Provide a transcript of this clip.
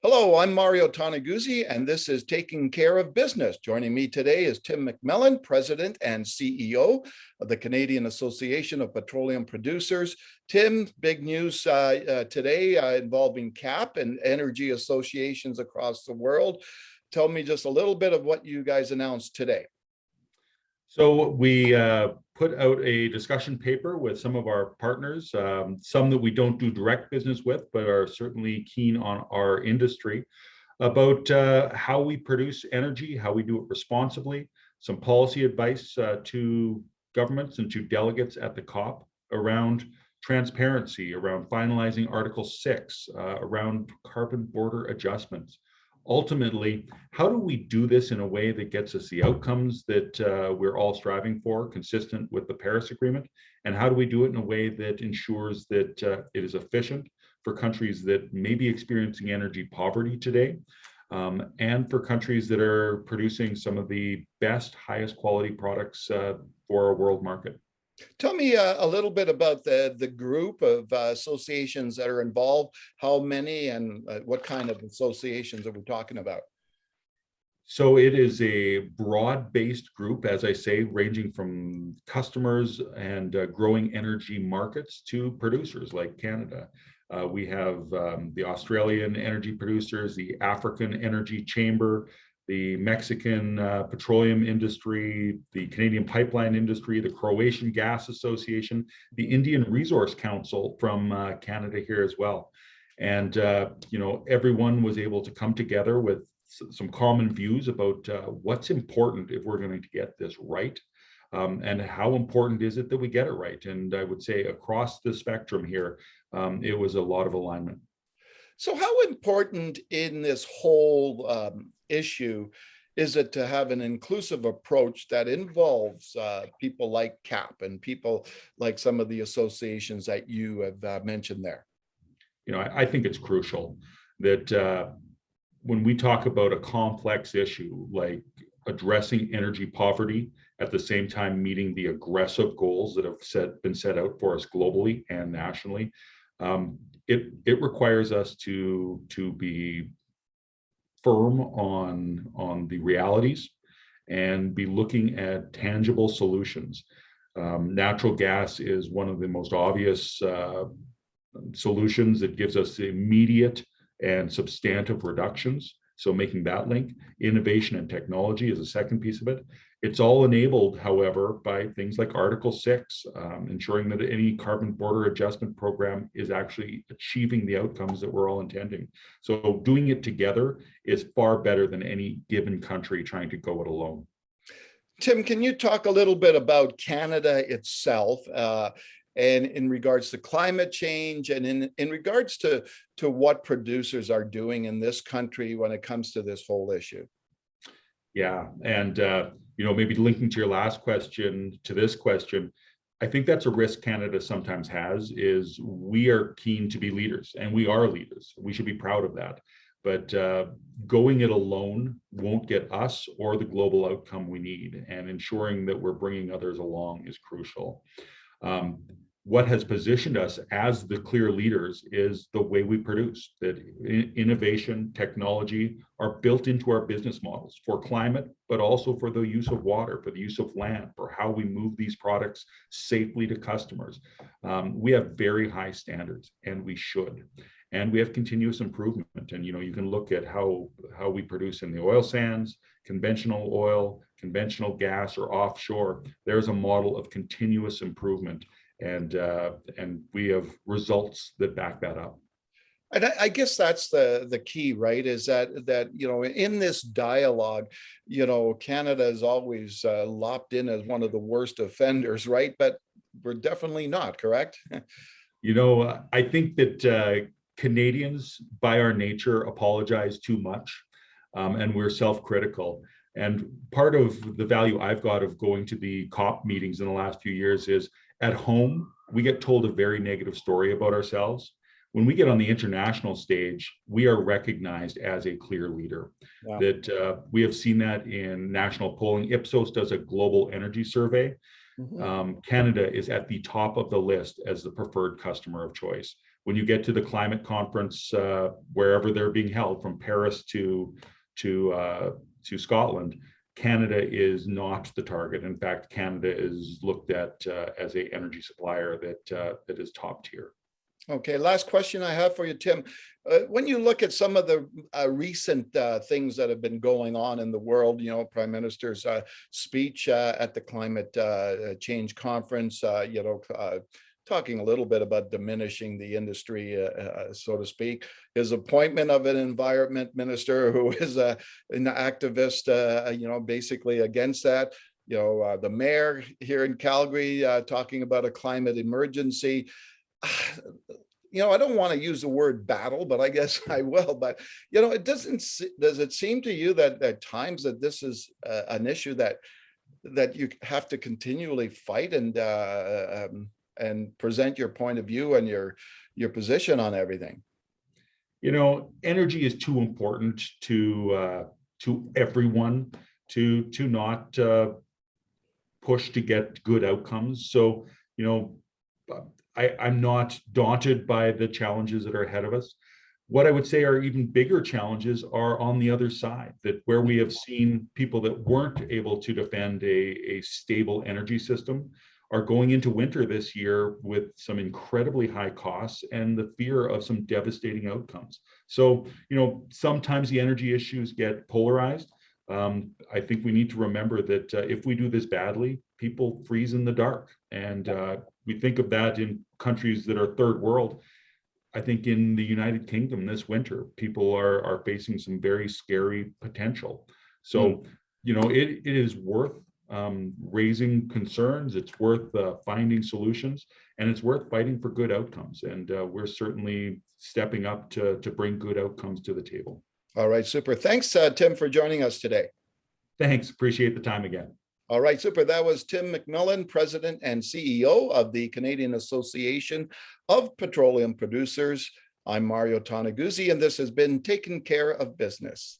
Hello, I'm Mario Toneguzzi, and this is Taking Care of Business. Joining me today is Tim McMillan, President and CEO of the Canadian Association of Petroleum Producers. Tim, big news today involving CAPP and energy associations across the world. Tell me just a little bit of what you guys announced today. So we put out a discussion paper with some of our partners, some that we don't do direct business with, but are certainly keen on our industry, about how we produce energy, how we do it responsibly, some policy advice to governments and to delegates at the COP around transparency, around finalizing Article 6, around carbon border adjustments. Ultimately, how do we do this in a way that gets us the outcomes that we're all striving for, consistent with the Paris Agreement? And how do we do it in a way that ensures that it is efficient for countries that may be experiencing energy poverty today, and for countries that are producing some of the best, highest quality products for our world market? Tell me a little bit about the group of associations that are involved, how many and what kind of associations are we talking about? So it is a broad-based group, as I say, ranging from customers and growing energy markets to producers like Canada. We have the Australian energy producers, the African Energy Chamber, the Mexican petroleum industry, the Canadian pipeline industry, the Croatian Gas Association, the Indian Resource Council from Canada here as well. And, everyone was able to come together with some common views about what's important if we're going to get this right. And how important is it that we get it right? And I would say across the spectrum here, it was a lot of alignment. So how important in this whole issue is it to have an inclusive approach that involves people like CAPP and people like some of the associations that you have mentioned there? I think it's crucial that when we talk about a complex issue like addressing energy poverty, at the same time meeting the aggressive goals that have been set out for us globally and nationally, it requires us to be firm on the realities and be looking at tangible solutions. Natural gas is one of the most obvious solutions that gives us immediate and substantive reductions. So making that link, innovation and technology is a second piece of it. It's all enabled, however, by things like Article 6, ensuring that any carbon border adjustment program is actually achieving the outcomes that we're all intending. So doing it together is far better than any given country trying to go it alone. Tim, can you talk a little bit about Canada itself and in regards to climate change and in regards to what producers are doing in this country when it comes to this whole issue? Yeah, and maybe linking to your last question to this question, I think that's a risk Canada sometimes has, is we are keen to be leaders, and we are leaders. We should be proud of that. But going it alone won't get us or the global outcome we need, and ensuring that we're bringing others along is crucial. What has positioned us as the clear leaders is the way we produce, that innovation, technology are built into our business models for climate, but also for the use of water, for the use of land, for how we move these products safely to customers. We have very high standards, and we should. And we have continuous improvement. And, you can look at how we produce in the oil sands, conventional oil, conventional gas, or offshore. There's a model of continuous improvement. And we have results that back that up. And I guess that's the key, right? Is that in this dialogue, Canada is always lopped in as one of the worst offenders, right? But we're definitely not, correct? I think that Canadians, by our nature, apologize too much, and we're self-critical. And part of the value I've got of going to the COP meetings in the last few years is, at home, we get told a very negative story about ourselves. When we get on the international stage, we are recognized as a clear leader. Wow. That we have seen that in national polling. Ipsos does a global energy survey. Mm-hmm. Canada is at the top of the list as the preferred customer of choice. when you get to the climate conference, wherever they're being held, from Paris to Scotland, Canada is not the target. In fact, Canada is looked at as an energy supplier that is top tier. Okay, last question I have for you, Tim. When you look at some of the recent things that have been going on in the world, Prime Minister's speech at the climate change conference, talking a little bit about diminishing the industry, so to speak. His appointment of an environment minister who is an activist, basically against that. The mayor here in Calgary talking about a climate emergency. I don't want to use the word battle, but I guess I will. But, does it seem to you that at times that this is an issue that you have to continually fight and present your point of view and your position on everything? Energy is too important to everyone to not push to get good outcomes. So, I'm not daunted by the challenges that are ahead of us. What I would say are even bigger challenges are on the other side, that where we have seen people that weren't able to defend a stable energy system are going into winter this year with some incredibly high costs and the fear of some devastating outcomes. So, sometimes the energy issues get polarized. I think we need to remember that if we do this badly, people freeze in the dark. And we think of that in countries that are third world. I think in the United Kingdom this winter, people are facing some very scary potential. So, it is worth raising concerns. It's worth finding solutions, and it's worth fighting for good outcomes. And we're certainly stepping up to bring good outcomes to the table. All right, super. Thanks, Tim, for joining us today. Thanks. Appreciate the time again. All right, super. That was Tim McMillan, President and CEO of the Canadian Association of Petroleum Producers. I'm Mario Toneguzzi, and this has been Taking Care of Business.